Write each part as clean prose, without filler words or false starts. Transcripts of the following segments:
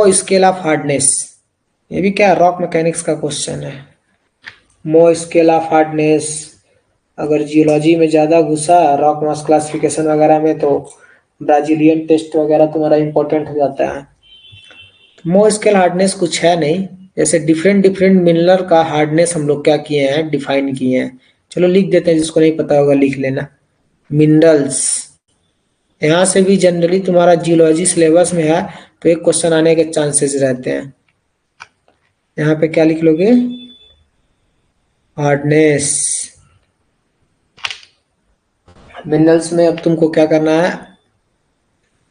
मो scale of hardness, ये भी क्या रॉक मैकेनिक्स का क्वेश्चन है। मो स्केल ऑफ हार्डनेस, अगर जियोलॉजी में ज़्यादा घुसा रॉक मास क्लासिफिकेशन वगैरह में तो ब्राजीलियन टेस्ट वगैरह तुम्हारा इंपॉर्टेंट हो जाता है। मो स्केल हार्डनेस कुछ है नहीं, जैसे डिफरेंट डिफरेंट मिनरल का हार्डनेस हम लोग क्या किए हैं, डिफाइन किए हैं। चलो लिख देते हैं, जिसको नहीं पता होगा लिख लेना। मिनरल्स, यहाँ से भी जनरली तुम्हारा जियोलॉजी सिलेबस में है तो एक क्वेश्चन आने के चांसेस रहते हैं। यहाँ पे क्या लिख लोगे, हार्डनेस। मिनरल्स में अब तुमको क्या करना है,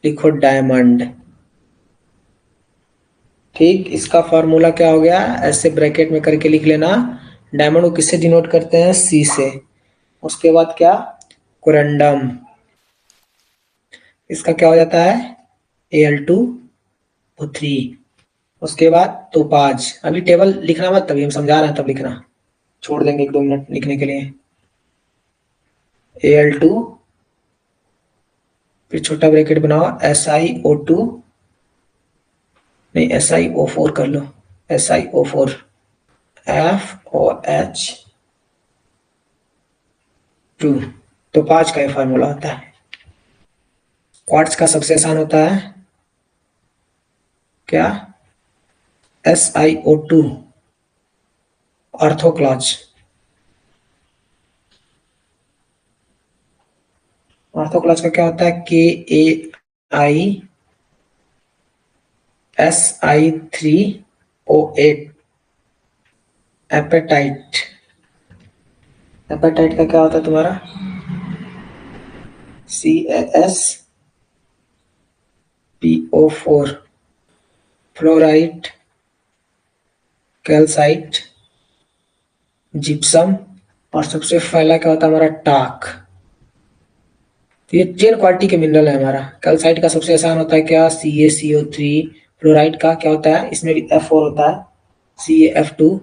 लिखो डायमंड। ठीक, इसका फॉर्मूला क्या हो गया, ऐसे ब्रैकेट में करके लिख लेना। डायमंड को किससे डिनोट करते हैं, सी से। उसके बाद क्या, कोरंडम, इसका क्या हो जाता है, Al2O3। उसके बाद टोपाज, अभी टेबल लिखना मत, तभी हम समझा रहे हैं तब लिखना, छोड़ देंगे 1-2 मिनट लिखने के लिए। Al2, फिर छोटा ब्रैकेट बनाओ, SiO2, नहीं SiO4 कर लो, SiO4, FOH2। टोपाज का ये फार्मूला होता है। क्वार्ट्ज का सबसे आसान होता है क्या, SiO2, ऑर्थोक्लॉज। ऑर्थोक्लॉज का क्या होता है, KAISI3O8। एपेटाइट, एपेटाइट का क्या होता है तुम्हारा, CaSPO4। फ्लोराइट, कैल्साइट, जिप्सम, और सबसे पहला क्या होता है हमारा, टाक। तो ये 10 क्वालिटी के मिनरल है हमारा। कैल्साइट का सबसे आसान होता है क्या, CaCO3। फ्लोराइड का क्या होता है, इसमें भी F4 होता है, CaF2।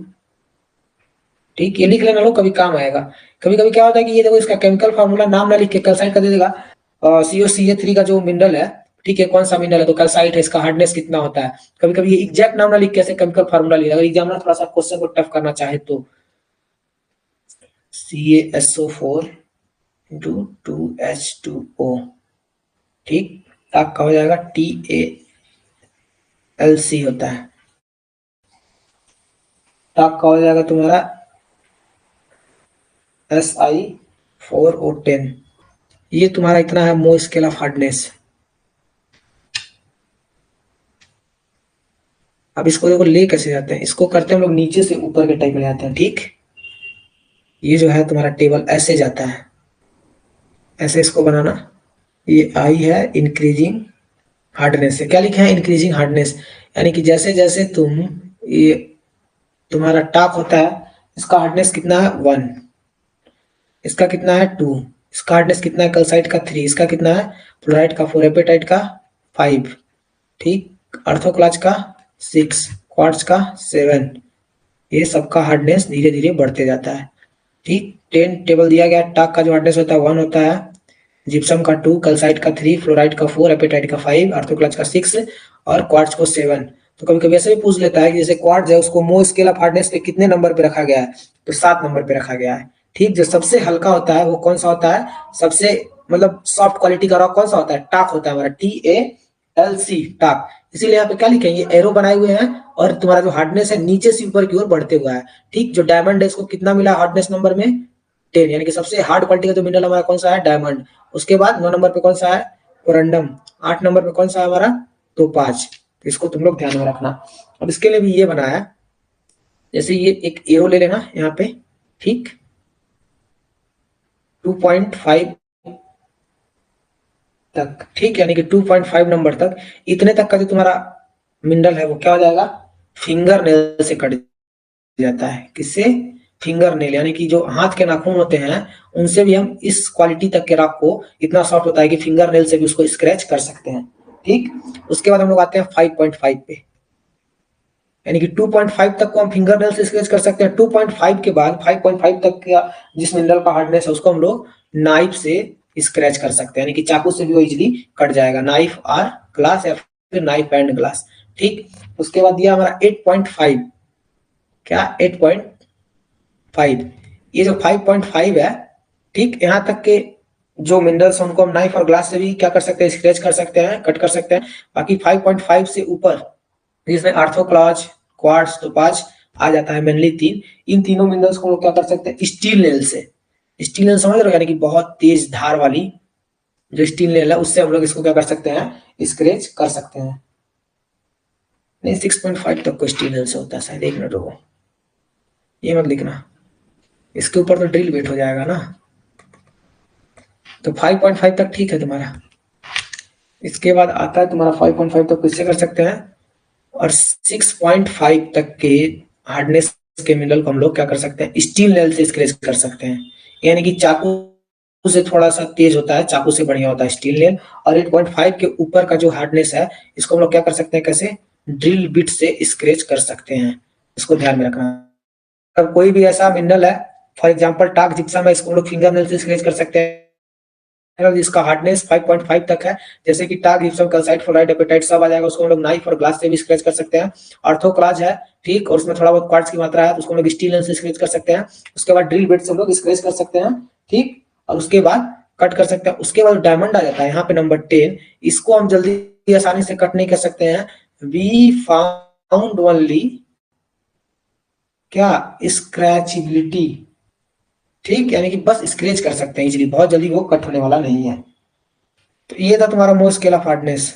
ठीक, ये लिख लेना लो, कभी काम आएगा। कभी कभी क्या होता है कि ये देखो इसका केमिकल फार्मूला नाम ना लिख के कैल्साइट का दे देगा। COCa3 का जो मिनरल है, ठीक है, कौन सा मिनरल है, तो कैल्साइट है, इसका हार्डनेस कितना होता है। कभी कभी ये एग्जैक्ट नाम ना लिख के ऐसे केमिकल फार्मूला लिखा, अगर एग्जामिनर थोड़ा सा क्वेश्चन को टफ करना चाहे तो। CaSO4 into 2H2O। ठीक, आपका हो जाएगा TaLC होता है। आपका हो जाएगा तुम्हारा Si4O10। ये तुम्हारा इतना है मो स्केल ऑफ हार्डनेस। अब इसको देखो ले कैसे जाते हैं, इसको करते हैं हम लोग नीचे से ऊपर के टाइप में जाते हैं। ठीक, ये जो है तुम्हारा टेबल ऐसे जाता है, ऐसे इसको बनाना। ये आई है इंक्रीजिंग हार्डनेस से, क्या लिखा है, इंक्रीजिंग हार्डनेस, यानी कि जैसे जैसे तुम, ये तुम्हारा टॉप होता है, इसका हार्डनेस कितना है 1, इसका कितना है 2, इसका हार्डनेस कितना है, कैल्साइट का 3, इसका कितना है, फ्लोराइड का 4, एपेटाइट का 5, ठीक, अर्थोक्लाज का 6, क्वार्ट्ज का 7। ये सबका हार्डनेस धीरे धीरे बढ़ते जाता है। ठीक, 10 टेबल दिया गया। टाक का जो हार्डनेस होता है 1 होता है, जिप्सम का 2, कैल्साइट का 3, फ्लोराइड का 4, एपेटाइट का 5, अर्थोक्लाज का 6 और क्वार्ट्ज को 7। तो कभी कभी ऐसे भी पूछ लेता है कि जैसे क्वार्ट्ज है उसको मो स्केल ऑफ हार्डनेस पे कितने नंबर पे रखा गया है, तो 7 नंबर पे रखा गया है। ठीक, जो सबसे हल्का होता है वो कौन सा होता है, सबसे मतलब सॉफ्ट क्वालिटी का रॉक कौन सा होता है, टाक होता है हमारा, TaLC, टाक। इसीलिए यहाँ पे क्या लिखेंगे, एरो बनाए हुए हैं और तुम्हारा जो हार्डनेस है नीचे से ऊपर की ओर बढ़ते हुआ है। ठीक, जो डायमंड है इसको कितना मिला हार्डनेस नंबर में, 10, यानी कि सबसे हार्ड क्वालिटी का जो मिनरल हमारा कौन सा है, डायमंड। उसके बाद 9 नंबर पे कौन सा है, कोरंडम। 8 नंबर पे कौन सा है हमारा, टोपाज। तो इसको तुम लोग ध्यान में रखना। अब इसके लिए भी ये बनाया, जैसे ये एक एरो ले लेना यहाँ पे, ठीक, 2.5 तक, ठीक, यानी कि 2.5 नंबर तक, इतने तक का जो तुम्हारा मिनरल है वो क्या हो जाएगा, फिंगर नेल से कट जाता है। किससे, फिंगर नेल, यानी कि जो हाथ के नाखून होते हैं उनसे भी हम इस क्वालिटी तक के रॉक को, इतना सॉफ्ट होता है कि फिंगर नेल से भी उसको स्क्रैच कर सकते हैं। ठीक, उसके बाद हम लोग आते हैं 5.5 पे, यानी कि 2.5 तक को हम फिंगर नेल से स्क्रैच कर सकते हैं। 2.5 के बाद 5.5 तक का जिस मिनरल का हार्डनेस है उसको हम लोग नाइफ से स्क्रैच कर सकते हैं, यानी कि चाकू से भी वो इजिली कट जाएगा, नाइफ और ग्लास या फिर नाइफ एंड ग्लास। ठीक। उसके बाद दिया हमारा 8.5, क्या 8.5, ये जो 5.5 है, ठीक, यहाँ तक के जो मिनरल्स उनको हम नाइफ और ग्लास से भी क्या कर सकते हैं, स्क्रैच कर सकते हैं, कट कर सकते हैं। बाकी 5.5 से ऊपर जिसमें आर्थोक्लॉज, क्वार्ट्ज, टोपाज आ जाता है, मेनली तीन, इन तीनों मिनरल्स को लोग क्या कर सकते हैं, स्टील नेल से, स्टील नेल समझ रहे हो, यानी कि बहुत तेज धार वाली जो स्टील नेल है उससे हम लोग इसको क्या कर सकते हैं, स्क्रैच कर सकते हैं। नहीं 6.5 तक को स्टील नेल से होता है शायद, एक मिनट रुको, ये मत लिखना, इसके ऊपर तो ड्रिल वेट हो जाएगा ना। तो 5.5 तक ठीक है तुम्हारा। इसके बाद आता है तुम्हारा 5.5 तक किससे कर सकते हैं, और 6.5 तक के हार्डनेस के मिनरल को हम लोग क्या कर सकते हैं, स्टील नेल से स्क्रैच कर सकते हैं। यानी कि चाकू से थोड़ा सा तेज होता है, चाकू से बढ़िया होता है स्टील नेल। और 8.5 के ऊपर का जो हार्डनेस है, इसको हम लोग क्या कर सकते हैं, कैसे, ड्रिल बिट से स्क्रैच कर सकते हैं। इसको ध्यान में रखना। अगर कोई भी ऐसा मिनरल है, फॉर एग्जाम्पल टाक जिप्सम है, इसको हम लोग फिंगर नेल से स्क्रैच कर सकते हैं, इसका हार्डनेस 5.5 तक है। जैसे कि टाग, जिप्सम, कैल्साइट, फ्लोराइड, एपेटाइट सब आ जाएगा, उसको हम लोग नाइफ और ग्लास से भी स्क्रैच कर सकते हैं। ऑर्थोक्लाज है, ठीक, और उसमें थोड़ा बहुत क्वार्ट्ज की मात्रा है, तो उसको हम लोग स्टील नेल से स्क्रैच कर सकते हैं। उसके बाद ड्रिल बिट से हम लोग स्क्रैच कर सकते हैं, ठीक, और उसके बाद कट कर सकते हैं। उसके बाद डायमंड आ जाता है यहाँ पे नंबर 10, इसको हम जल्दी आसानी से कट नहीं कर सकते हैं। वी फाउंड ओनली क्या, स्क्रैचेबिलिटी, ठीक, यानी कि बस स्क्रैच कर सकते हैं इजीली, बहुत जल्दी वो कट होने वाला नहीं है। तो ये था तुम्हारा नो स्केल ऑफ हार्डनेस।